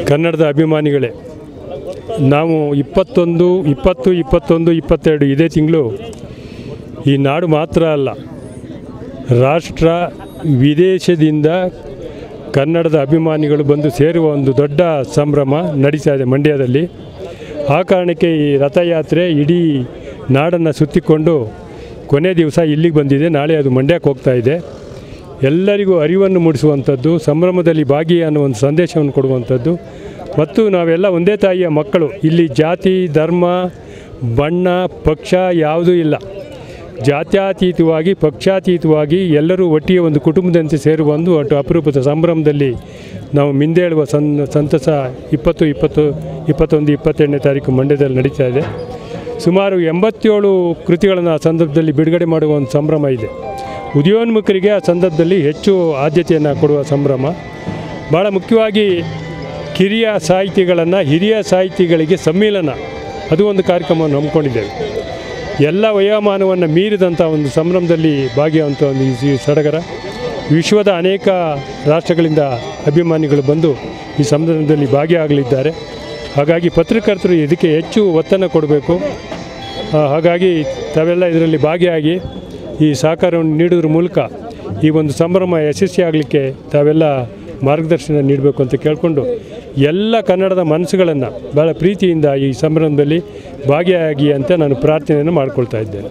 ಕನ್ನಡದ ಅಭಿಮಾನಿಗಳೇ, ನಾವು 20, 21, 22 ಇದೇ ತಿಂಗಳು ಈ ನಾಡು ಮಾತ್ರ ಅಲ್ಲ, ರಾಷ್ಟ್ರ ವಿದೇಶದಿಂದ ಕನ್ನಡದ ಅಭಿಮಾನಿಗಳು ಬಂದು ಸೇರುವ ಒಂದು ದೊಡ್ಡ ಸಂಭ್ರಮ ನಡೀತಾ ಇದೆ ಮಂಡ್ಯದಲ್ಲಿ. ಆ ಕಾರಣಕ್ಕೆ ಈ ರಥಯಾತ್ರೆ ಇಡೀ ನಾಡನ್ನು ಸುತ್ತಿಕೊಂಡು ಕೊನೆ ದಿವಸ ಇಲ್ಲಿಗೆ ಬಂದಿದೆ. ನಾಳೆ ಅದು ಮಂಡ್ಯಕ್ಕೆ ಹೋಗ್ತಾ ಇದೆ. ಎಲ್ಲರಿಗೂ ಅರಿವನ್ನು ಮೂಡಿಸುವಂಥದ್ದು, ಸಂಭ್ರಮದಲ್ಲಿ ಭಾಗಿ ಅನ್ನೋ ಒಂದು ಸಂದೇಶವನ್ನು ಕೊಡುವಂಥದ್ದು. ಮತ್ತು ನಾವೆಲ್ಲ ಒಂದೇ ತಾಯಿಯ ಮಕ್ಕಳು. ಇಲ್ಲಿ ಜಾತಿ, ಧರ್ಮ, ಬಣ್ಣ, ಪಕ್ಷ ಯಾವುದೂ ಇಲ್ಲ. ಜಾತ್ಯತೀತವಾಗಿ, ಪಕ್ಷಾತೀತವಾಗಿ ಎಲ್ಲರೂ ಒಟ್ಟಿಗೆ ಒಂದು ಕುಟುಂಬದಂತೆ ಸೇರುವ ಒಂದು ಅಪರೂಪದ ಸಂಭ್ರಮದಲ್ಲಿ ನಾವು ಮಿಂದೇಳುವ ಸಂತಸ 20, 21, 22ನೇ ತಾರೀಕು ಮಂಡ್ಯದಲ್ಲಿ ನಡೀತಾ ಇದೆ. ಸುಮಾರು 87 ಕೃತಿಗಳನ್ನು ಆ ಸಂದರ್ಭದಲ್ಲಿ ಬಿಡುಗಡೆ ಮಾಡುವ ಒಂದು ಸಂಭ್ರಮ ಇದೆ. ಉದಯೋನ್ಮುಖರಿಗೆ ಆ ಸಂದರ್ಭದಲ್ಲಿ ಹೆಚ್ಚು ಆದ್ಯತೆಯನ್ನು ಕೊಡುವ ಸಂಭ್ರಮ. ಭಾಳ ಮುಖ್ಯವಾಗಿ ಕಿರಿಯ ಸಾಹಿತಿಗಳನ್ನು, ಹಿರಿಯ ಸಾಹಿತಿಗಳಿಗೆ ಸಮ್ಮಿಲನ, ಅದು ಒಂದು ಕಾರ್ಯಕ್ರಮವನ್ನು ಹಮ್ಮಿಕೊಂಡಿದ್ದೇವೆ. ಎಲ್ಲ ವಯೋಮಾನವನ್ನು ಮೀರಿದಂಥ ಒಂದು ಸಂಭ್ರಮದಲ್ಲಿ ಭಾಗಿಯಾಗುವಂಥ ಒಂದು ಈ ಸಡಗರ. ವಿಶ್ವದ ಅನೇಕ ರಾಷ್ಟ್ರಗಳಿಂದ ಅಭಿಮಾನಿಗಳು ಬಂದು ಈ ಸಂಭ್ರಮದಲ್ಲಿ ಭಾಗಿಯಾಗಲಿದ್ದಾರೆ. ಹಾಗಾಗಿ ಪತ್ರಕರ್ತರು ಇದಕ್ಕೆ ಹೆಚ್ಚು ಒತ್ತನ್ನು ಕೊಡಬೇಕು. ಹಾಗಾಗಿ ತಾವೆಲ್ಲ ಇದರಲ್ಲಿ ಭಾಗಿಯಾಗಿ ಈ ಸಹಕಾರವನ್ನು ನೀಡೋದ್ರ ಮೂಲಕ ಈ ಒಂದು ಸಂಭ್ರಮ ಯಶಸ್ವಿಯಾಗಲಿಕ್ಕೆ ತಾವೆಲ್ಲ ಮಾರ್ಗದರ್ಶನ ನೀಡಬೇಕು ಅಂತ ಕೇಳಿಕೊಂಡು, ಎಲ್ಲ ಕನ್ನಡದ ಮನಸ್ಸುಗಳನ್ನು ಭಾಳ ಪ್ರೀತಿಯಿಂದ ಈ ಸಂಭ್ರಮದಲ್ಲಿ ಭಾಗಿಯಾಗಿ ಅಂತ ನಾನು ಪ್ರಾರ್ಥನೆಯನ್ನು ಮಾಡಿಕೊಳ್ತಾ ಇದ್ದೇನೆ.